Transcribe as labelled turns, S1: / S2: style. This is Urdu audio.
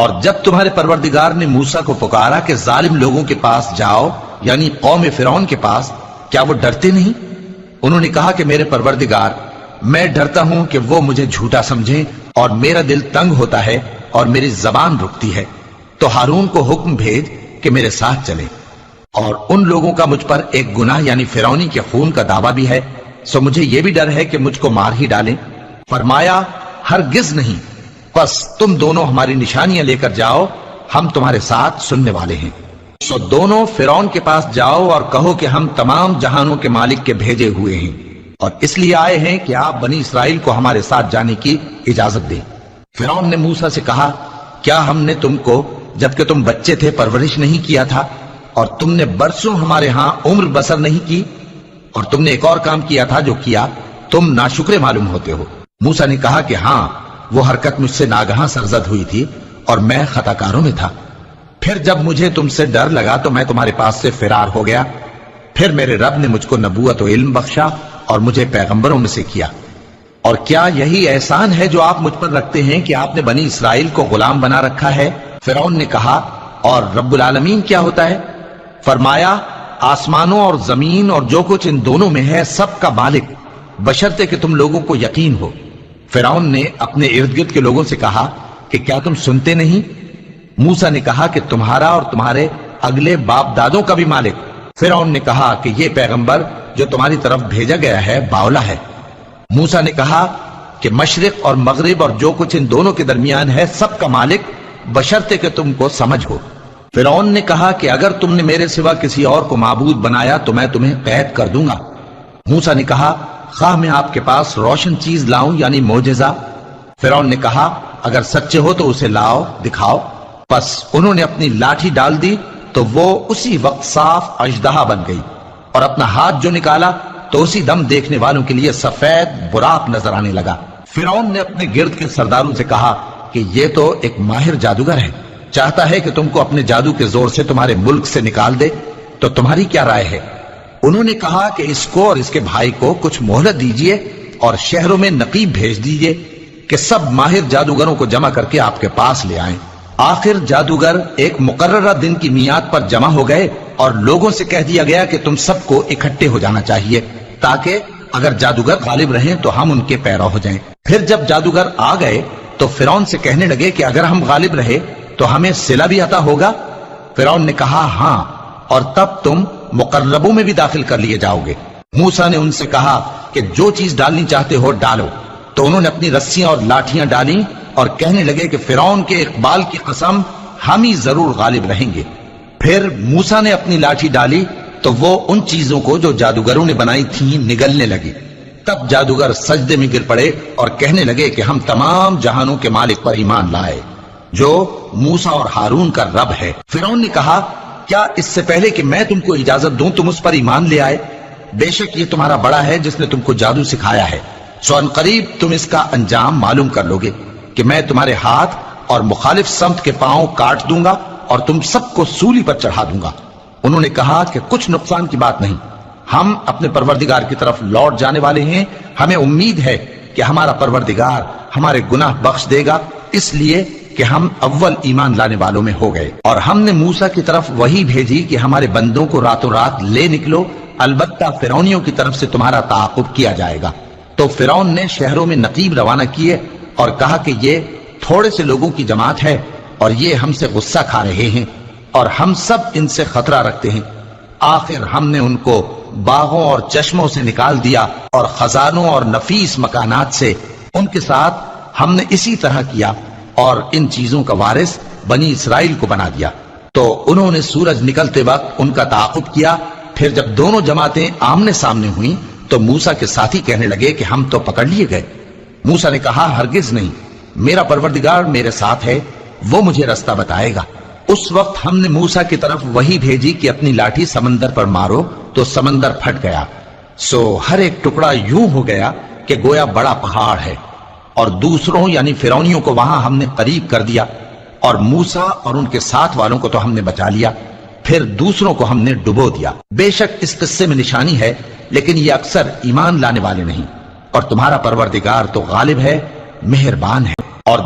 S1: اور جب تمہارے پروردگار نے موسیٰ کو پکارا کہ ظالم لوگوں کے پاس جاؤ، یعنی قوم فرعون کے پاس، کیا وہ ڈرتے نہیں؟ انہوں نے کہا کہ میرے پروردگار، میں ڈرتا ہوں کہ وہ مجھے جھوٹا سمجھیں، اور میرا دل تنگ ہوتا ہے اور میری زبان رکتی ہے، تو ہارون کو حکم بھیج کہ میرے ساتھ چلے۔ اور ان لوگوں کا مجھ پر ایک گناہ یعنی فرعونی کے خون کا دعویٰ بھی ہے، سو مجھے یہ بھی ڈر ہے کہ مجھ کو مار ہی ڈالیں۔ فرمایا ہرگز نہیں، پس تم دونوں ہماری نشانیاں لے کر جاؤ، ہم تمہارے ساتھ سننے والے ہیں۔ سو دونوں فرعون کے پاس جاؤ اور کہو کہ ہم تمام جہانوں کے مالک کے بھیجے ہوئے ہیں، اور اس لیے آئے ہیں کہ آپ بنی اسرائیل کو ہمارے ساتھ جانے کی اجازت دیں۔ فرعون نے موسیٰ سے کہا، کیا ہم نے تم کو جبکہ تم بچے تھے پرورش نہیں کیا تھا، اور تم نے برسوں ہمارے ہاں عمر بسر نہیں کی، اور تم نے ایک اور کام کیا تھا جو کیا تم ناشکرے معلوم ہوتے ہو۔ موسیٰ نے کہا کہ ہاں، وہ حرکت مجھ سے ناگہاں سرزد ہوئی تھی اور میں خطا کاروں میں تھا۔ پھر جب مجھے تم سے ڈر لگا تو میں تمہارے پاس سے فرار ہو گیا، پھر میرے رب نے مجھ کو نبوت و علم بخشا اور مجھے پیغمبروں میں سے کیا۔ اور کیا یہی احسان ہے جو آپ مجھ پر رکھتے ہیں کہ آپ نے بنی اسرائیل کو غلام بنا رکھا ہے؟ فرعون نے کہا، اور رب العالمین کیا ہوتا ہے؟ فرمایا، آسمانوں اور زمین اور جو کچھ ان دونوں میں ہے سب کا مالک، بشرطے کہ تم لوگوں کو یقین ہو۔ فرعون نے اپنے ارد گرد کے لوگوں سے کہا کہ کیا تم سنتے نہیں؟ موسیٰ نے کہا کہ تمہارا اور تمہارے اگلے باپ دادوں کا بھی مالک۔ فرعون نے کہا کہ یہ پیغمبر جو تمہاری طرف بھیجا گیا ہے باولا ہے۔ موسیٰ نے کہا کہ مشرق اور مغرب اور جو کچھ ان دونوں کے درمیان ہے سب کا مالک، بشرطے کہ تم کو سمجھ ہو۔ فرعون نے کہا کہ اگر تم نے میرے سوا کسی اور کو معبود بنایا تو میں تمہیں قید کر دوں گا۔ موسیٰ نے کہا، خواہ میں آپ کے پاس روشن چیز لاؤں یعنی معجزہ؟ فرعون نے کہا، اگر سچے ہو تو اسے لاؤ، دکھاؤ۔ پس انہوں نے اپنی لاٹھی ڈال دی تو وہ اسی وقت صاف اژدہا بن گئی، اور اپنا ہاتھ جو نکالا تو اسی دم دیکھنے والوں کے لیے سفید براق نظر آنے لگا۔ فرعون نے اپنے گرد کے سرداروں سے کہا کہ یہ تو ایک ماہر جادوگر ہے، چاہتا ہے کہ تم کو اپنے جادو کے زور سے تمہارے ملک سے نکال دے، تو تمہاری کیا رائے ہے؟ انہوں نے کہا کہ اس کو اور اس کے بھائی کو کچھ مہلت دیجئے اور شہروں میں نقیب بھیج دیجئے کہ سب ماہر جادوگروں کو جمع کر کے آپ کے پاس لے آئیں۔ آخر جادوگر ایک مقررہ دن کی میعاد پر جمع ہو گئے اور لوگوں سے کہہ دیا گیا کہ تم سب کو اکٹھے ہو جانا چاہیے تاکہ اگر جادوگر غالب رہیں تو ہم ان کے پیرو ہو جائیں۔ پھر جب جادوگر آ گئے تو فرعون سے کہنے لگے کہ اگر ہم غالب رہے تو ہمیں صلہ بھی عطا ہوگا؟ فرعون نے کہا، ہاں، اور تب تم مقربوں میں بھی داخل کر لیے جاؤ گے۔ موسیٰ نے ان سے کہا کہ جو چیز ڈالنی چاہتے ہو ڈالو، تو انہوں نے اپنی رسیاں اور لاٹھیاں ڈالیں اور کہنے لگے کہ فرعون کے اقبال کی قسم، ہم ہی ضرور غالب رہیں گے۔ پھر موسیٰ نے اپنی لاٹھی ڈالی تو وہ ان چیزوں کو جو جادوگروں نے بنائی تھیں نگلنے لگی۔ تب جادوگر سجدے میں گر پڑے اور کہنے لگے کہ ہم تمام جہانوں کے مالک پر ایمان لائے جو موسیٰ اور ہارون کا رب ہے۔ فرعون نے کہا، کیا اس سے پہلے کہ میں تم کو اجازت دوں تم اس پر ایمان لے آئے؟ بے شک یہ تمہارا بڑا ہے جس نے تم کو جادو سکھایا ہے، سو ان قریب تم اس کا انجام معلوم کر لو گے کہ میں تمہارے ہاتھ اور مخالف سمت کے پاؤں کاٹ دوں گا اور تم سب کو سولی پر چڑھا دوں گا۔ انہوں نے کہا کہ کچھ نقصان کی بات نہیں، ہم اپنے پروردگار کی طرف لوٹ جانے والے ہیں، ہمیں امید ہے کہ ہمارا پروردگار ہمارے گناہ بخش دے گا، اس لیے کہ ہم اول ایمان لانے والوں میں ہو گئے۔ اور ہم نے موسیٰ کی طرف وحی بھیجی کہ ہمارے بندوں کو راتوں رات لے نکلو، البتہ فرعونیوں کی طرف سے تمہارا تعاقب کیا جائے گا۔ تو فرعون نے شہروں میں نقیب روانہ کیے اور کہا کہ یہ تھوڑے سے لوگوں کی جماعت ہے اور یہ ہم سے غصہ کھا رہے ہیں اور ہم سب ان سے خطرہ رکھتے ہیں۔ آخر ہم نے ان کو باغوں اور چشموں سے نکال دیا اور خزانوں اور نفیس مکانات سے، ان کے ساتھ ہم نے اسی طرح کیا اور ان چیزوں کا وارث بنی اسرائیل کو بنا دیا۔ تو انہوں نے سورج نکلتے وقت ان کا تعاقب کیا۔ پھر جب دونوں جماعتیں آمنے سامنے ہوئیں تو موسیٰ کے ساتھی کہنے لگے کہ ہم تو پکڑ لیے گئے۔ موسیٰ نے کہا، ہرگز نہیں، میرا پروردگار میرے ساتھ ہے، وہ مجھے رستہ بتائے گا۔ اس وقت ہم نے موسیٰ کی طرف وحی بھیجی کہ اپنی لاٹھی سمندر پر مارو، تو سمندر پھٹ گیا، سو ہر ایک ٹکڑا یوں ہو گیا کہ گویا بڑا پہاڑ ہے، اور دوسروں یعنی فرعونیوں کو وہاں ہم نے قریب کر دیا، اور موسیٰ اور ان کے ساتھ والوں کو تو ہم نے بچا لیا، پھر دوسروں کو ہم نے ڈبو دیا۔ بے شک اس قصے میں نشانی ہے، لیکن یہ اکثر ایمان لانے والے نہیں، اور تمہارا پروردگار تو غالب ہے، مہربان ہے۔ اور